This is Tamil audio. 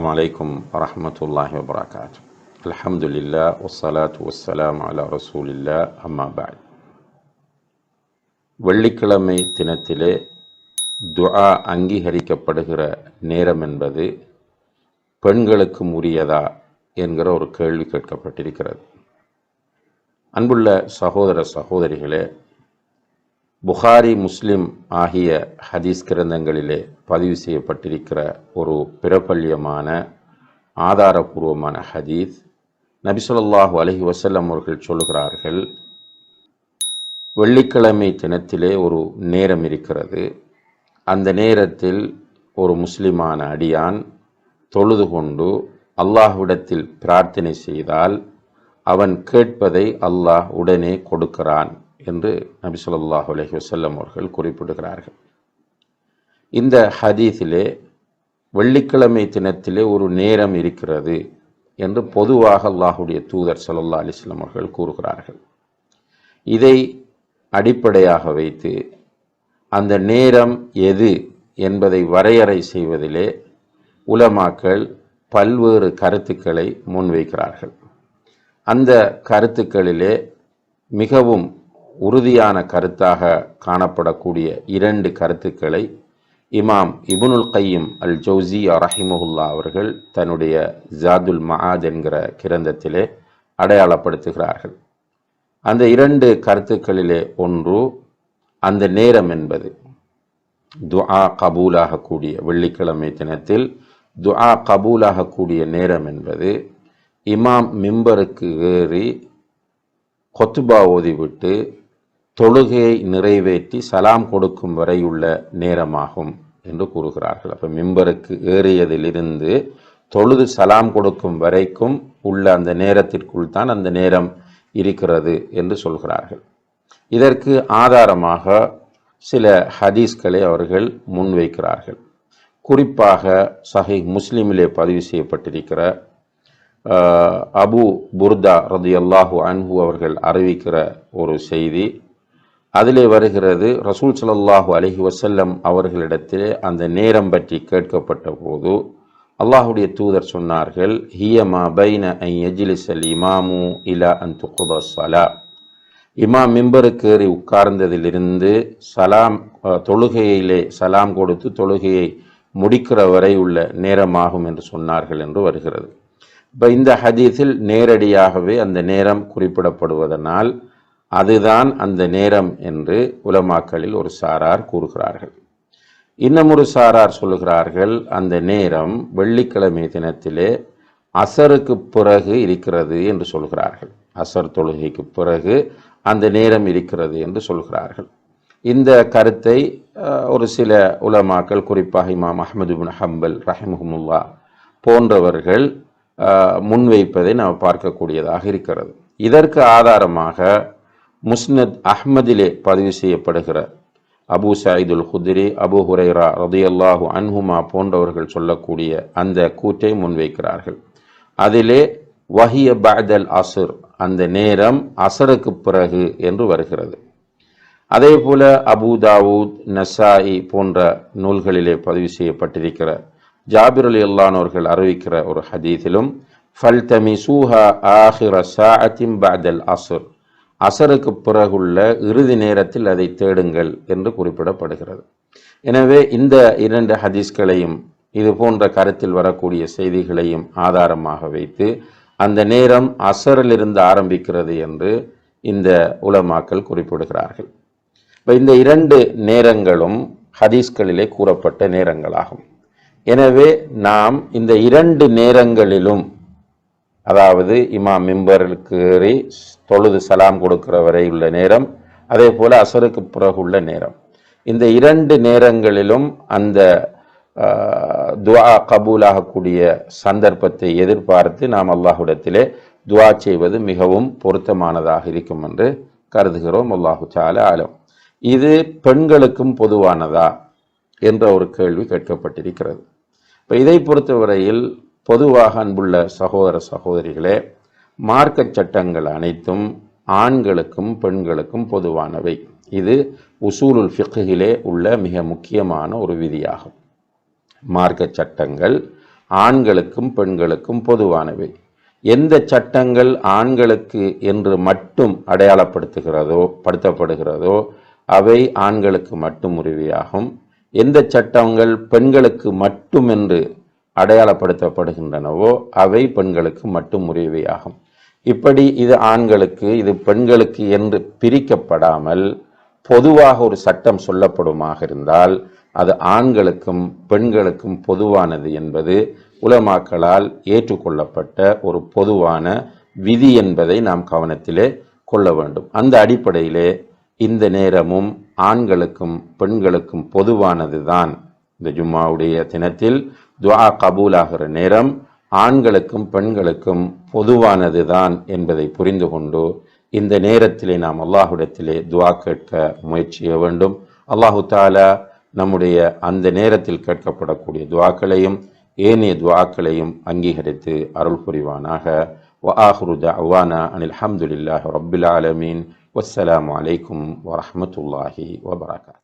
அஸ்ஸலாமு அலைக்கும் வரஹ்மத்துல்லாஹி வபரகாத்துஹு. அல்ஹம்துலில்லாஹ் வஸ்ஸலாத்து வஸ்ஸலாமு அலா ரசூலில்லாஹ், அம்மா பஅத். வெள்ளிக்கிழமை தினத்திலே துஆ அங்கீகரிக்கப்படுகிற நேரம் என்பது பெண்களுக்கும் உரியதா என்கிற ஒரு கேள்வி கேட்கப்பட்டிருக்கிறது. அன்புள்ள சகோதர சகோதரிகளே, புகாரி, முஸ்லிம் ஆகிய ஹதீஸ் கிரந்தங்களிலே பதிவு செய்யப்பட்டிருக்கிற ஒரு பிரபல்யமான ஆதாரபூர்வமான ஹதீஸ், நபி ஸல்லல்லாஹு அலைஹி வஸல்லம் அவர்கள் சொல்கிறார்கள், வெள்ளிக்கிழமை தினத்திலே ஒரு நேரம் இருக்கிறது. அந்த நேரத்தில் ஒரு முஸ்லிமான அடியான் தொழுது கொண்டு அல்லாஹ்விடத்தில் பிரார்த்தனை செய்தால் அவன் கேட்பதை அல்லாஹ் உடனே கொடுக்கிறான் என்று நபி ஸல்லல்லாஹு அலைஹி வஸல்லம் அவர்கள் குறிப்பிடுகிறார்கள். இந்த ஹதீஸிலே வெள்ளிக்கிழமை தினத்திலே ஒரு நேரம் இருக்கிறது என்று பொதுவாக அல்லாஹுடைய தூதர் ஸல்லல்லாஹு அலைஹி வஸல்லம் அவர்கள் கூறுகிறார்கள். இதை அடிப்படையாக வைத்து அந்த நேரம் எது என்பதை வரையறை செய்வதிலே உலமாக்கள் பல்வேறு கருத்துக்களை முன்வைக்கிறார்கள். அந்த கருத்துக்களிலே மிகவும் உறுதியான கருத்தாக காணப்படக்கூடிய இரண்டு கருத்துக்களை இமாம் இப்னுல் கையிம் அல் ஜௌஸிய்யா ரஹிமஹுல்லா அவர்கள் தன்னுடைய ஜாதுல் மஆத் என்கிற கிரந்தத்திலே அடையாளப்படுத்துகிறார்கள். அந்த இரண்டு கருத்துக்களிலே ஒன்று, அந்த நேரம் என்பது துஆ கபூலாகக்கூடிய வெள்ளிக்கிழமை தினத்தில் துஆ கபூலாகக்கூடிய நேரம் என்பது இமாம் மிம்பருக்கு ஏறி கொத்துபா ஓதிவிட்டு தொழுகையை நிறைவேற்றி சலாம் கொடுக்கும் வரை உள்ள நேரமாகும் என்று கூறுகிறார்கள். அப்போ மிம்பருக்கு ஏறியதிலிருந்து தொழுது சலாம் கொடுக்கும் வரைக்கும் உள்ள அந்த நேரத்திற்குள் தான் அந்த நேரம் இருக்கிறது என்று சொல்கிறார்கள். இதற்கு ஆதாரமாக சில ஹதீஸ்களை அவர்கள் முன்வைக்கிறார்கள். குறிப்பாக சஹீஹ் முஸ்லிமிலே பதிவு செய்யப்பட்டிருக்கிற அபு புர்தா ரலியல்லாஹு அன்ஹு அவர்கள் அறிவிக்கிற ஒரு செய்தி, அதிலே வருகிறது, ரசூல் ஸல்லல்லாஹு அலைஹி வஸல்லம் அவர்களிடத்திலே அந்த நேரம் பற்றி கேட்கப்பட்ட போது அல்லாஹுடைய தூதர் சொன்னார்கள், ஹிய மா பைன அன் யஜ்லிஸல் இமாமு இலா அன் துக்தா ஸலா. இமாம் மிம்பருக்கு ஏறி உட்கார்ந்ததிலிருந்து தொழுகையிலே சலாம் கொடுத்து தொழுகையை முடிக்கிற வரை உள்ள நேரமாகும் என்று சொன்னார்கள் என்று வருகிறது. இப்போ இந்த ஹதீஸில் நேரடியாகவே அந்த நேரம் குறிப்பிடப்படுவதனால் அதுதான் அந்த நேரம் என்று உலமாக்களில் ஒரு சாரார் கூறுகிறார்கள். இன்னமொரு சாரார் சொல்லுகிறார்கள், அந்த நேரம் வெள்ளிக்கிழமை தினத்திலே அசருக்கு பிறகு இருக்கிறது என்று சொல்கிறார்கள். அசர் தொழுகைக்கு பிறகு அந்த நேரம் இருக்கிறது என்று சொல்கிறார்கள். இந்த கருத்தை ஒரு சில உலமாக்கள், குறிப்பாக இமாம் அஹ்மது இப்னு ஹம்பல் ரஹிமஹுமுல்லா போன்றவர்கள் முன்வைப்பதை நாம் பார்க்கக்கூடியதாக இருக்கிறது. இதற்கு ஆதாரமாக முஸ்னத் அஹ்மதிலே பதிவு செய்யப்படுகிற அபு சயீதுல் குத்ரி, அபு ஹுரைரா ரலியல்லாஹு அன்ஹுமா போன்றவர்கள் சொல்லக்கூடிய அந்த கூற்றை முன்வைக்கிறார்கள். அதிலே வஹிய பஅதல் அஸ்ர், அந்த நேரம் அசருக்கு பிறகு என்று வருகிறது. அதே போல அபு தாவூத், நசாயி போன்ற நூல்களிலே பதிவு செய்யப்பட்டிருக்கிற ஜாபிர் ரலியல்லாஹு அவர்கள் அறிவிக்கிற ஒரு ஹதீஸிலும் ஃபல்தமிசூஹா ஆஹிர ஸாஅத்தின் பஅதல் அஸ்ர், அசருக்கு பிறகுள்ள இறுதி நேரத்தில் அதை தேடுங்கள் என்று குறிப்பிடப்படுகிறது. எனவே இந்த இரண்டு ஹதீஸ்களையும் இது போன்ற கருத்தில் வரக்கூடிய செய்திகளையும் ஆதாரமாக வைத்து அந்த நேரம் அசரிலிருந்து ஆரம்பிக்கிறது என்று இந்த உலமாக்கள் குறிப்பிடுகிறார்கள். இப்போ இந்த இரண்டு நேரங்களும் ஹதீஸ்களிலே கூறப்பட்ட நேரங்களாகும். எனவே நாம் இந்த இரண்டு நேரங்களிலும், அதாவது இமாம் மிம்பருக்கு ஏறி தொழுது சலாம் கொடுக்கிற வரை உள்ள நேரம், அதே போல அசருக்கு பிறகு உள்ள நேரம், இந்த இரண்டு நேரங்களிலும் அந்த துஆ கபூலாகக்கூடிய சந்தர்ப்பத்தை எதிர்பார்த்து நாம் அல்லாஹ்விடத்திலே துஆ செய்வது மிகவும் பொருத்தமானதாக இருக்கும் என்று கருதுகிறோம். அல்லாஹு தஆலா ஆலம். இது பெண்களுக்கும் பொதுவானதா என்ற ஒரு கேள்வி கேட்கப்பட்டிருக்கிறது. இப்போ இதை பொறுத்தவரையில் பொதுவாக அன்புள்ள சகோதர சகோதரிகளே, மார்க்க சட்டங்கள் அனைத்தும் ஆண்களுக்கும் பெண்களுக்கும் பொதுவானவை. இது உசூலுல் ஃபிக்ஹிலே உள்ள மிக முக்கியமான ஒரு விதியாகும். மார்க்க சட்டங்கள் ஆண்களுக்கும் பெண்களுக்கும் பொதுவானவை. எந்த சட்டங்கள் ஆண்களுக்கு என்று மட்டும் படுத்தப்படுகிறதோ அவை ஆண்களுக்கு மட்டும் உரிமையாகும். எந்த சட்டங்கள் பெண்களுக்கு மட்டும் என்று அடையாளப்படுத்தப்படுகின்றனவோ அவை பெண்களுக்கு மட்டும் உரிமையாகும். இப்படி இது ஆண்களுக்கு இது பெண்களுக்கு என்று பிரிக்கப்படாமல் பொதுவாக ஒரு சட்டம் சொல்லப்படுமாக இருந்தால் அது ஆண்களுக்கும் பெண்களுக்கும் பொதுவானது என்பது உலமாக்களால் ஏற்றுக்கொள்ளப்பட்ட ஒரு பொதுவான விதி என்பதை நாம் கவனத்திலே கொள்ள வேண்டும். அந்த அடிப்படையிலே இந்த நேரமும் ஆண்களுக்கும் பெண்களுக்கும் பொதுவானது தான். இந்த ஜும்மாவுடைய தினத்தில் துஆ கபூலாகிற நேரம் ஆண்களுக்கும் பெண்களுக்கும் பொதுவானது தான் என்பதை புரிந்து கொண்டு இந்த நேரத்திலே நாம் அல்லாஹ்விடத்திலே துஆ கேட்க முயற்சிய வேண்டும். அல்லாஹு தஆலா நம்முடைய அந்த நேரத்தில் கேட்கப்படக்கூடிய துஆக்களையும் ஏனைய துஆக்களையும் அங்கீகரித்து அருள் புரிவானாக. வஆஹிரு தஅவானா அனில் ஹம்துலில்லாஹி ரப்பில் ஆலமீன். வஸ்ஸலாமு அலைக்கும் வரஹ்மத்துல்லாஹி வபரகாத்துஹு.